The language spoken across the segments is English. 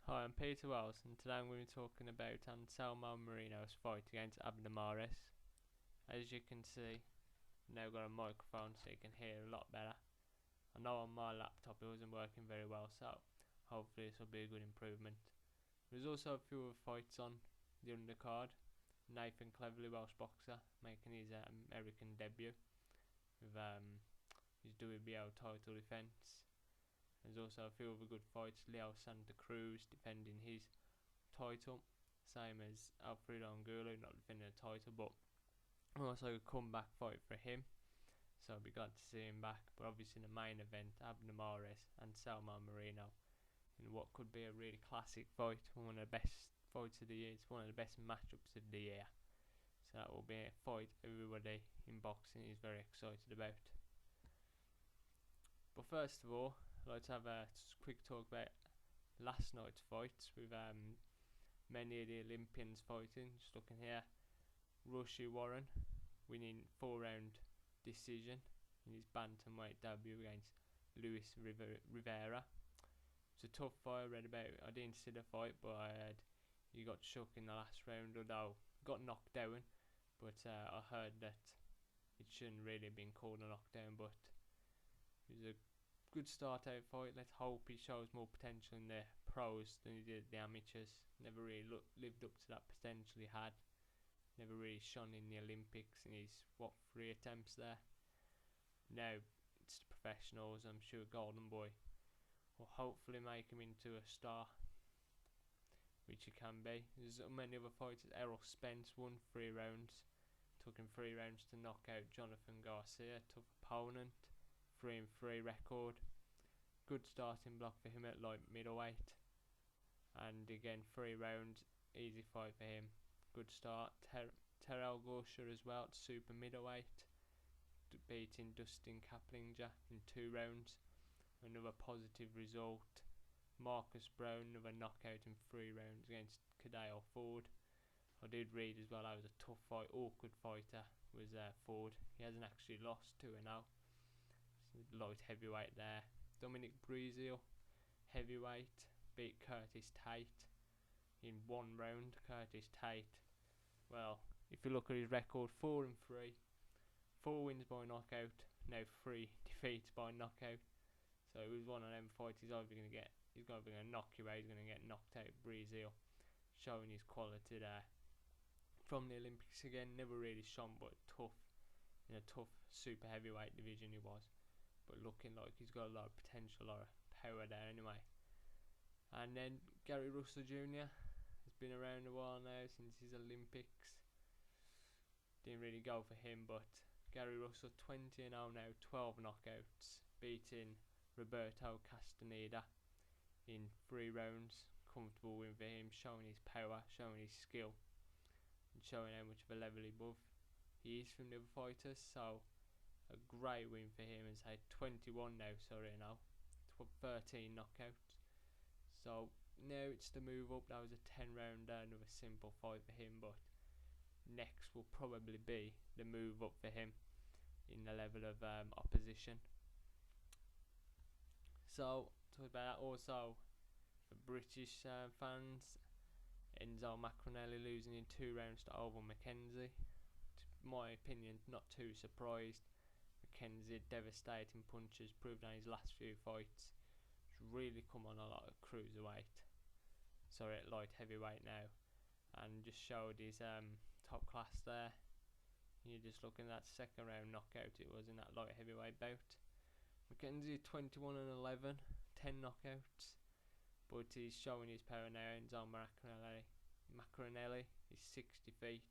Hi, I'm Peter Wells, and today I'm going to be talking about Mares-Moreno's fight against Mares. As you can see, I've now got a microphone so you can hear a lot better. I know on my laptop it wasn't working very well, so hopefully this will be a good improvement. There's also a few other fights on the undercard. Nathan Cleverly, Welsh boxer, making his American debut with his WBO title defence. There's also a few other good fights. Leo Santa Cruz defending his title, same as Alfredo Angulo, not defending a title, but also a comeback fight for him. So I'll be glad to see him back. But obviously in the main event, Abner Mares and Mares-Moreno in what could be a really classic fight, one of the best fights of the year. It's one of the best matchups of the year. So that will be a fight everybody in boxing is very excited about. But first of all, I'd like to have a quick talk about last night's fights with many of the Olympians fighting. Just looking here, Rushy Warren winning 4-round decision in his bantamweight debut against Luis Rivera. It's a tough fight. I read about it. I didn't see the fight, but I heard he got shook in the last round, although got knocked down. But I heard that it shouldn't really have been called a knockdown, but it was a good start out fight. Let's hope he shows more potential in the pros than he did the amateurs. Never really lived up to that potential he had. Never really shone in the Olympics in his 3 attempts there. Now it's the professionals. I'm sure Golden Boy will hopefully make him into a star, which he can be. There's many other fighters. Errol Spence won 3 rounds. Took him 3 rounds to knock out Jonathan Garcia. Tough opponent. 3-3 record. Good starting block for him at light middleweight, and again 3 rounds, easy fight for him. Good start. Terrell Gosher as well at super middleweight, beating Dustin Kaplinger in 2 rounds. Another positive result. Marcus Brown, another knockout in 3 rounds against Cadale Ford. I did read as well that was a tough fight, awkward fighter was Ford. He hasn't actually lost to it now. Light heavyweight there. Dominic Breazeal, heavyweight, beat Curtis Tate in 1 round. Curtis Tate, well, if you look at his record, 4-3, 4 wins by knockout, now 3 defeats by knockout. So it was one of them fights he's either going to knock you out, he's going to get knocked out. Breazeal showing his quality there. From the Olympics again, never really shone, but tough, in a tough super heavyweight division he was. But looking like he's got a lot of potential, a lot of power there anyway. And then Gary Russell Jr. has been around a while now, since his Olympics. Didn't really go for him, but Gary Russell 20-0 now, 12 knockouts, beating Roberto Castaneda in 3 rounds. Comfortable win for him, showing his power, showing his skill, and showing how much of a level above he is from the other fighters. So a great win for him. Has had 21 now, 13 knockouts. So now it's the move up. That was a 10-rounder, another simple fight for him, but next will probably be the move up for him in the level of opposition. So talk about that also for British fans. Enzo Macronelli losing in 2 rounds to Oval McKenzie. To my opinion, not too surprised. McKenzie, devastating punches, proved on his last few fights. He's really come on a lot of cruiserweight, at light heavyweight now, and just showed his top class there. You're just looking at that 2nd round knockout it was in that light heavyweight bout. McKenzie 21-11, 10 knockouts, but he's showing his power now. Enzo Macronelli is 6 defeat,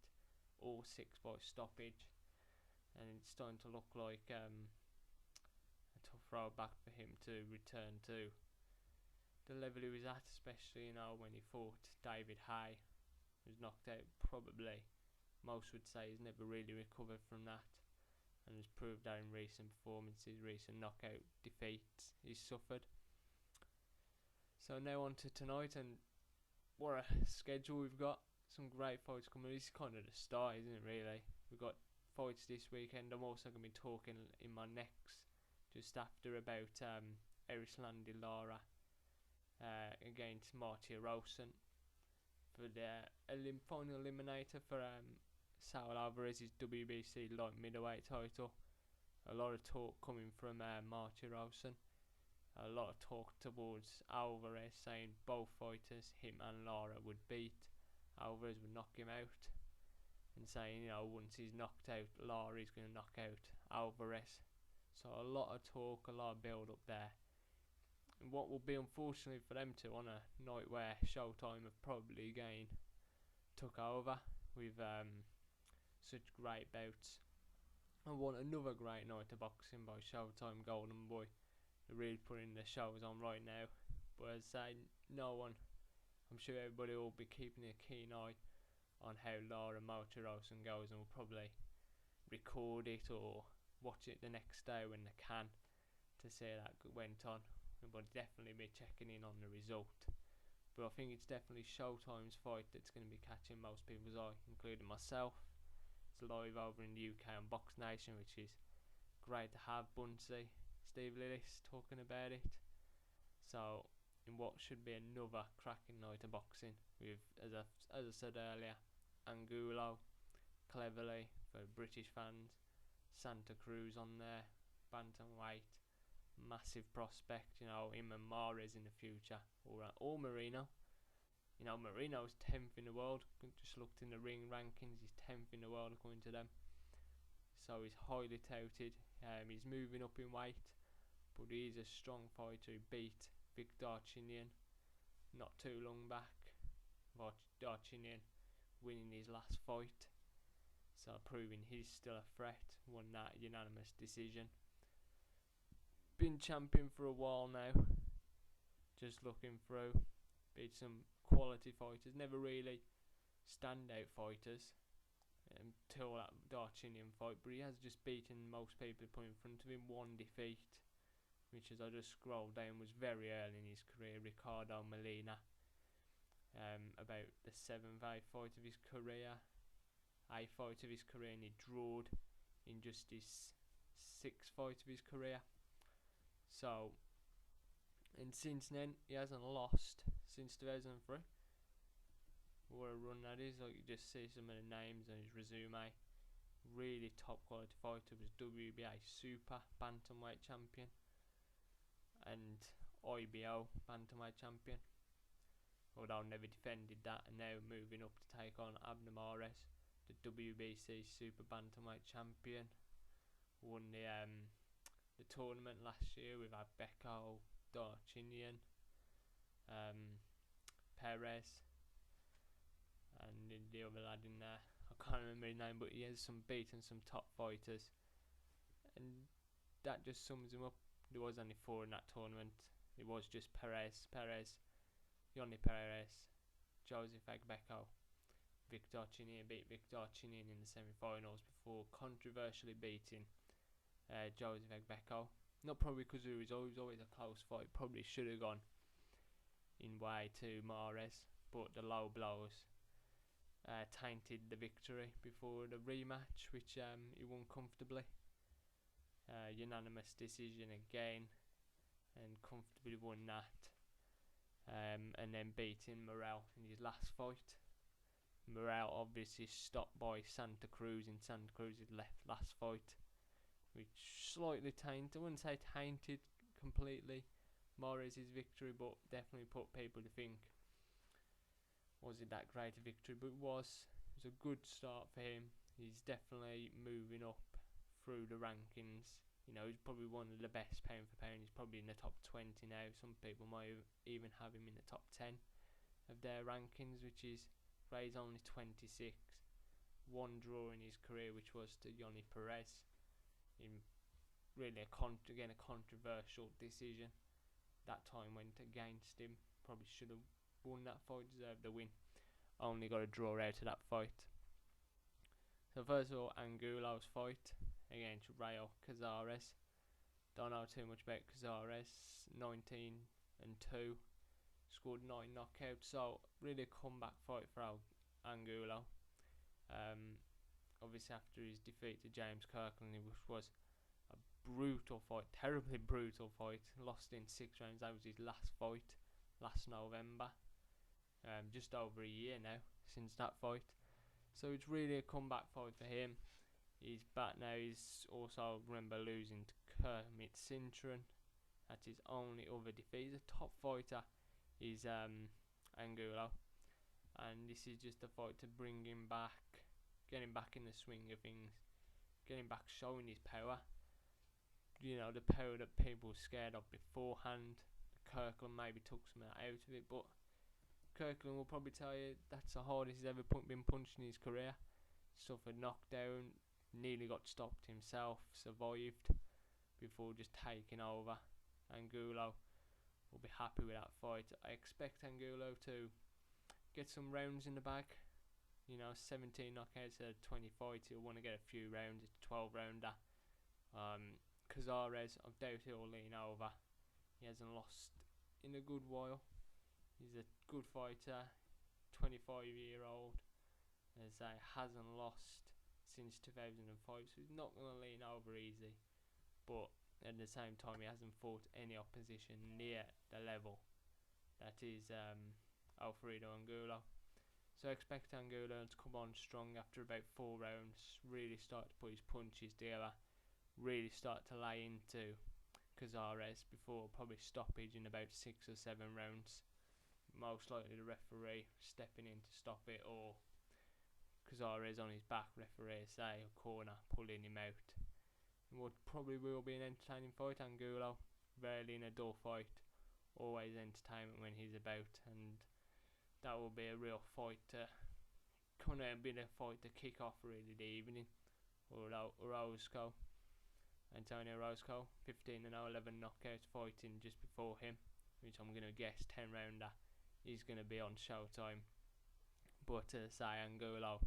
all 6 by stoppage. And it's starting to look like a tough road back for him to return to the level he was at, especially when he fought David Haye, who was knocked out. Probably most would say he's never really recovered from that, and has proved that in recent performances, recent knockout defeats he's suffered. So now on to tonight, and what a schedule we've got. Some great fights coming. This is kind of the start, isn't it, really? We've got fights this weekend. I'm also going to be talking in my next, just after, about Erislandy Lara against Mares-Moreno for the final eliminator for Saul Alvarez's WBC light middleweight title. A lot of talk coming from Mares-Moreno. A lot of talk towards Alvarez, saying both fighters, him and Lara, would beat. Alvarez would knock him out, and saying, once he's knocked out Lara, he's going to knock out Alvarez. So a lot of talk, a lot of build up there. And what will be unfortunately for them two on a night where Showtime have probably again took over with such great bouts. I want another great night of boxing by Showtime Golden Boy. They're really putting the shows on right now. But as I say, no one, I'm sure everybody will be keeping a keen eye on how Lara Mares-Moreno goes, and will probably record it or watch it the next day when they can to see how that went on. But definitely be checking in on the result. But I think it's definitely Showtime's fight that's going to be catching most people's eye, including myself. It's live over in the UK on Box Nation, which is great to have Bunsey, Steve Lillis talking about it. So in what should be another cracking night of boxing with, as I said earlier, Angulo, Cleverly for British fans, Santa Cruz on there, bantamweight, massive prospect, him and Mares in the future, or Moreno. Moreno's 10th in the world. Just looked in the ring rankings, he's 10th in the world according to them. So he's highly touted. He's moving up in weight, but he's a strong fighter. He beat Victor Chinian not too long back. Darchinian winning his last fight, so proving he's still a threat. Won that unanimous decision. Been champion for a while now. Just looking through, beat some quality fighters. Never really standout fighters until that Darchinian fight, but he has just beaten most people put in front of him. One defeat, which as I just scrolled down was very early in his career, Ricardo Molina. About the 7th, 8th fight of his career, and he drawed in just his 6th fight of his career. So, and since then he hasn't lost since 2003. What a run that is! Like, you just see some of the names on his resume. Really top quality fighter. Was WBA Super Bantamweight champion and IBO Bantamweight champion, although never defended that, and now moving up to take on Abner Mares, the WBC Super Bantamweight champion. Won the tournament last year with Beko, Darchinian, Perez, and the other lad in there. I can't remember his name, but he has beaten some top fighters, and that just sums him up. There was only 4 in that tournament. It was just Perez, Yoni Perez, Joseph Agbeko, Victor Chinian. Beat Victor Chinian in the semi-finals before controversially beating Joseph Agbeko. Not probably because it was always a close fight. Probably should have gone in way to Mares, but the low blows tainted the victory before the rematch, which he won comfortably. Unanimous decision again, and comfortably won that. And then beating Morel in his last fight. Morel obviously stopped by Santa Cruz in Santa Cruz's last fight, which slightly tainted, I wouldn't say tainted completely Mares' victory, but definitely put people to think, was it that great a victory? But it was a good start for him. He's definitely moving up through the rankings. He's probably one of the best pound for pound. He's probably in the top 20 now. Some people might even have him in the top 10 of their rankings, which is great. He's only 26. One draw in his career, which was to Yoni Perez, in really a controversial decision. That time went against him. Probably should have won that fight, deserved the win. Only got a draw out of that fight. So first of all, Angulo's fight against Rayo Cazares. Don't know too much about Cazares. 19-2, scored 9 knockouts. So really a comeback fight for Angulo. Obviously after his defeat to James Kirkland, which was brutal fight, terribly brutal fight, lost in 6 rounds. That was his last fight last November. Just over a year now since that fight. So it's really a comeback fight for him. He's back now. He's also, remember, losing to Kermit Cintron. That's his only other defeat. He's a top fighter. He's Angulo. And this is just a fight to bring him back, get him back in the swing of things, get him back showing his power. You know, the power that people were scared of beforehand. Kirkland maybe took some of that out of it, but Kirkland will probably tell you that's the hardest he's ever been punched in his career. Suffered knockdown, nearly got stopped himself, survived before just taking over. Angulo will be happy with that fight. I expect Angulo to get some rounds in the bag. You know, 17 knockouts out of 20 fights. He'll want to get a few rounds. It's a 12 rounder. Cazares, I doubt he'll lean over. He hasn't lost in a good while. He's a good fighter, 25-year-old. As I hasn't lost since 2005, so he's not going to lean over easy. But at the same time, he hasn't fought any opposition near the level that is Alfredo Angulo. So I expect Angulo to come on strong after about 4 rounds, really start to put his punches together, really start to lay into Cazares before probably stoppage in about 6 or 7 rounds. Most likely the referee stepping in to stop it, or Cazares on his back, referee say, a corner, pulling him out. What probably will be an entertaining fight. Angulo, rarely in a dull fight, always entertainment when he's about, and that will be a real fight to kind of be the fight to kick off really the evening. Orozco, Antonio Orozco, 15-0, 11 knockouts, fighting just before him, which I'm going to guess 10 rounder is going to be on Showtime. But say Angulo